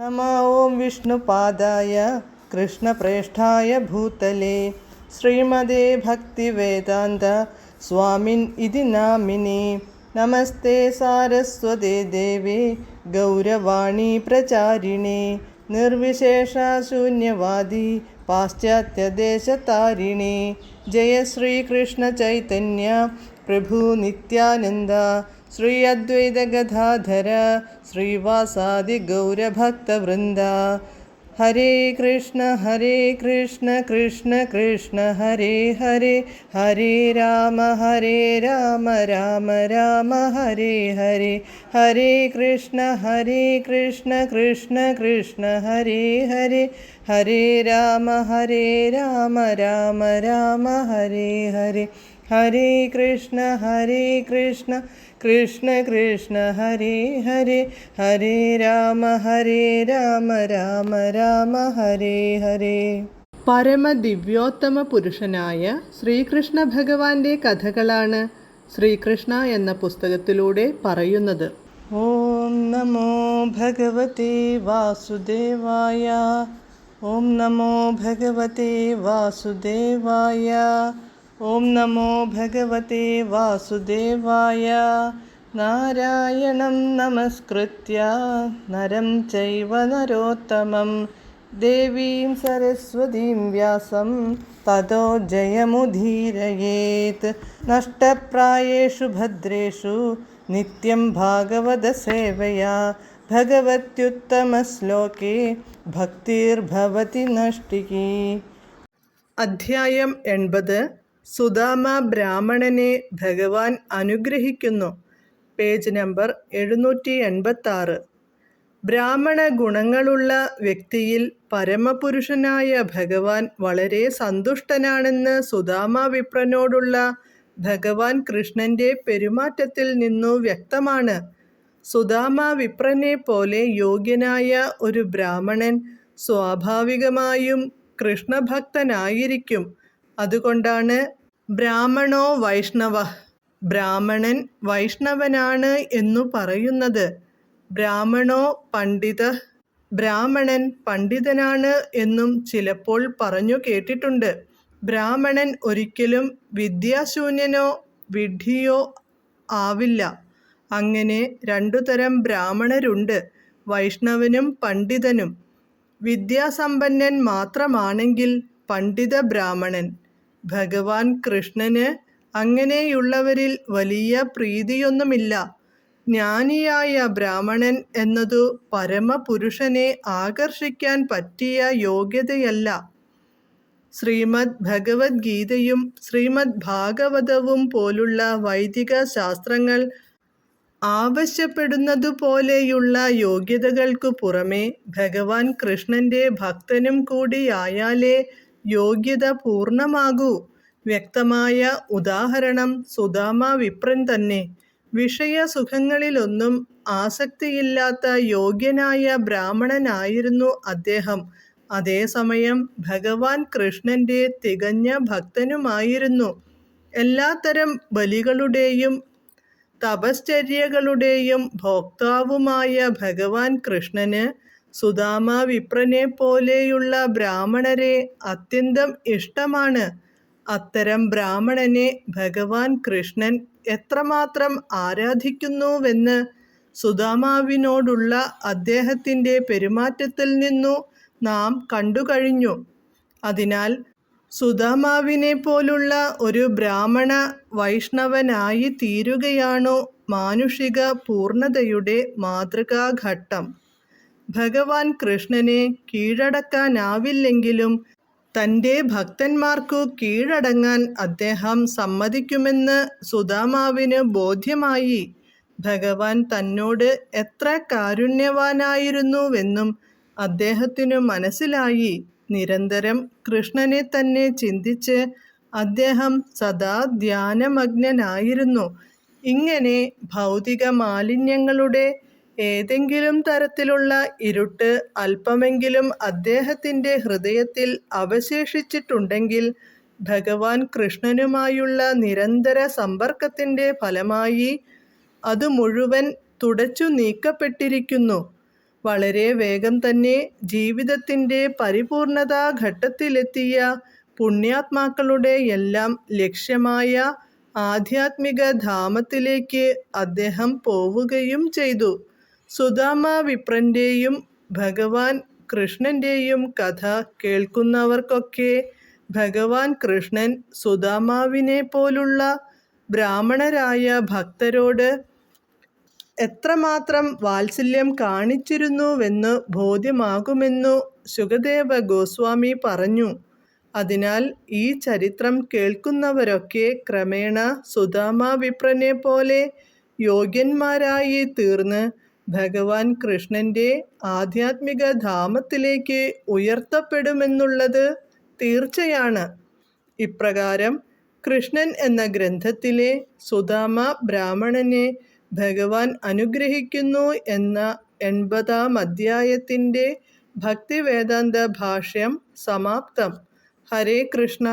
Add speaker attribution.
Speaker 1: नमः ॐ विष्णुपादाय कृष्णप्रेष्ठाय भूतले श्रीमदे भक्तिवेदान्त स्वामिन् इति नामिने। नमस्ते सारस्वते देवे गौरवाणी प्रचारिणे निर्विशेषशून्यवादी पाश्चात्यदेशतारिणे। जय श्रीकृष्ण चैतन्य प्रभु नित्यानन्द श्री अद्वैत गदाधर श्रीवासादि गौरभक्तवृन्द। हरे कृष्ण कृष्ण कृष्ण हरे हरे, हरे राम राम राम हरे हरे। हरे कृष्ण कृष्ण कृष्ण हरे हरे, हरे राम राम राम हरे हरे। हरे कृष्ण कृष्ण कृष्ण हरे हरे, हरे राम राम हरे हरे. പരമദിവ്യോത്തമ പുരുഷനായ ശ്രീകൃഷ്ണ ഭഗവാന്റെ കഥകളാണ് ശ്രീകൃഷ്ണ എന്ന പുസ്തകത്തിലൂടെ പറയുന്നത്. ഓം നമോ ഭഗവതേ വാസുദേവായ, ഓം നമോ ഭഗവതേ വാസുദേവായ, ഓം നമോ ഭഗവതേ വാസുദേവായ. നാരായണം നമസ്കൃത്യ നരം ചൈവ നരോത്തമം ദേവീം സരസ്വതീം വ്യാസം തതോ ജയമുദീരയേത്. നഷ്ടപ്രായേഷു ഭദ്രേഷു നിത്യം ഭാഗവത സേവയാ ഭഗവത്യുത്തമശ്ലോകേ ഭക്തിർഭവതി നഷ്ടികി. അധ്യായം 80. സുദാമ ബ്രാഹ്മണനെ ഭഗവാൻ അനുഗ്രഹിക്കുന്നു. Page number 786. ബ്രാഹ്മണ ഗുണങ്ങളുള്ള വ്യക്തിയിൽ പരമപുരുഷനായ ഭഗവാൻ വളരെ സന്തുഷ്ടനാണെന്ന് സുദാമ വിപ്രനോടുള്ള ഭഗവാൻ കൃഷ്ണന്റെ പെരുമാറ്റത്തിൽ നിന്നു വ്യക്തമാണ്. സുദാമ വിപ്രനെ പോലെ യോഗ്യനായ ഒരു ബ്രാഹ്മണൻ സ്വാഭാവികമായും കൃഷ്ണഭക്തനായിരിക്കും. അതുകൊണ്ടാണ് ബ്രാഹ്മണോ വൈഷ്ണവ, ബ്രാഹ്മണൻ വൈഷ്ണവനാണ് എന്നു പറയുന്നത്. ബ്രാഹ്മണോ പണ്ഡിത, ബ്രാഹ്മണൻ പണ്ഡിതനാണ് എന്നും ചിലപ്പോൾ പറഞ്ഞു കേട്ടിട്ടുണ്ട്. ബ്രാഹ്മണൻ ഒരിക്കലും വിദ്യാശൂന്യനോ വിഡ്ഢിയോ ആവില്ല. അങ്ങനെ രണ്ടുതരം ബ്രാഹ്മണരുണ്ട്, വൈഷ്ണവനും പണ്ഡിതനും. വിദ്യാസമ്പന്നൻ മാത്രമാണെങ്കിൽ പണ്ഡിത ബ്രാഹ്മണൻ. ഭഗവാൻ കൃഷ്ണന് അങ്ങനെയുള്ളവരിൽ വലിയ പ്രീതിയൊന്നുമില്ല. ജ്ഞാനിയായ ബ്രാഹ്മണൻ എന്നതു പരമപുരുഷനെ ആകർഷിക്കാൻ പറ്റിയ യോഗ്യതയല്ല. ശ്രീമദ് ഭഗവത്ഗീതയും ശ്രീമദ് ഭാഗവതവും പോലുള്ള വൈദിക ശാസ്ത്രങ്ങൾ ആവശ്യപ്പെടുന്നതുപോലെയുള്ള യോഗ്യതകൾക്കു പുറമെ ഭഗവാൻ കൃഷ്ണന്റെ ഭക്തനും കൂടിയായാലേ യോഗ്യത പൂർണ്ണമാകൂ. വ്യക്തമായ ഉദാഹരണം സുദാമ വിപ്രൻ തന്നെ. വിഷയസുഖങ്ങളിലൊന്നും ആസക്തിയില്ലാത്ത യോഗ്യനായ ബ്രാഹ്മണനായിരുന്നു അദ്ദേഹം. അതേസമയം ഭഗവാൻ കൃഷ്ണന്റെ തികഞ്ഞ ഭക്തനുമായിരുന്നു. എല്ലാത്തരം ബലികളുടെയും തപശ്ചര്യകളുടെയും ഭോക്താവുമായ ഭഗവാൻ കൃഷ്ണന് സുദാമ വിപ്രനെ പോലെയുള്ള ബ്രാഹ്മണരെ അത്യന്തം ഇഷ്ടമാണ്. അത്തരം ബ്രാഹ്മണനെ ഭഗവാൻ കൃഷ്ണൻ എത്രമാത്രം ആരാധിക്കുന്നുവെന്ന് സുദാമാവിനോടുള്ള അദ്ദേഹത്തിൻ്റെ പെരുമാറ്റത്തിൽ നിന്നു നാം കണ്ടുകഴിഞ്ഞു. അതിനാൽ സുദാമാവിനെ പോലുള്ള ഒരു ബ്രാഹ്മണ വൈഷ്ണവനായി തീരുകയാണോ മാനുഷിക പൂർണ്ണതയുടെ മാതൃകാഘട്ടം. ഭഗവാൻ കൃഷ്ണനെ കീഴടക്കാനാവില്ലെങ്കിലും തൻ്റെ ഭക്തന്മാർക്കു കീഴടങ്ങാൻ അദ്ദേഹം സമ്മതിക്കുമെന്ന് സുദാമാവിന് ബോധ്യമായി. ഭഗവാൻ തന്നോട് എത്ര കാരുണ്യവാനായിരുന്നുവെന്നും അദ്ദേഹത്തിനു മനസ്സിലായി. നിരന്തരം കൃഷ്ണനെ തന്നെ ചിന്തിച്ച് അദ്ദേഹം സദാ ധ്യാനമഗ്നനായിരുന്നു. ഇങ്ങനെ ഭൗതിക മാലിന്യങ്ങളുടെ ഏതെങ്കിലും തരത്തിലുള്ള ഇരുട്ട് അല്പമെങ്കിലും അദ്ദേഹത്തിൻ്റെ ഹൃദയത്തിൽ അവശേഷിച്ചിട്ടുണ്ടെങ്കിൽ ഭഗവാൻ കൃഷ്ണനുമായുള്ള നിരന്തര സമ്പർക്കത്തിൻ്റെ ഫലമായി അത് മുഴുവൻ തുടച്ചു നീക്കപ്പെട്ടിരിക്കുന്നു. വളരെ വേഗം തന്നെ ജീവിതത്തിൻ്റെ പരിപൂർണതാ ഘട്ടത്തിലെത്തിയ പുണ്യാത്മാക്കളുടെ എല്ലാം ലക്ഷ്യമായ ആധ്യാത്മിക ധാമത്തിലേക്ക് അദ്ദേഹം പോവുകയും ചെയ്തു. സുദാമ വിപ്രൻ്റെയും ഭഗവാൻ കൃഷ്ണൻ്റെയും കഥ കേൾക്കുന്നവർക്കൊക്കെ ഭഗവാൻ കൃഷ്ണൻ സുദാമാവിനെ പോലുള്ള ബ്രാഹ്മണരായ ഭക്തരോട് എത്രമാത്രം വാത്സല്യം കാണിച്ചിരുന്നുവെന്നു ബോധ്യമാകുമെന്നു ശുകദേവ ഗോസ്വാമി പറഞ്ഞു. അതിനാൽ ഈ ചരിത്രം കേൾക്കുന്നവരൊക്കെ ക്രമേണ സുദാമ വിപ്രനെ പോലെ യോഗ്യന്മാരായി തീർന്ന് ഭഗവാൻ കൃഷ്ണൻ്റെ ആധ്യാത്മിക ധാമത്തിലേക്ക് ഉയർത്തപ്പെടുമെന്നുള്ളത് തീർച്ചയാണ്. ഇപ്രകാരം കൃഷ്ണൻ എന്ന ഗ്രന്ഥത്തിലെ സുദാമ ബ്രാഹ്മണനെ ഭഗവാൻ അനുഗ്രഹിക്കുന്നു എന്ന 80-ാം അധ്യായത്തിൻ്റെ ഭക്തിവേദാന്ത ഭാഷ്യം സമാപ്തം. ഹരേ കൃഷ്ണ.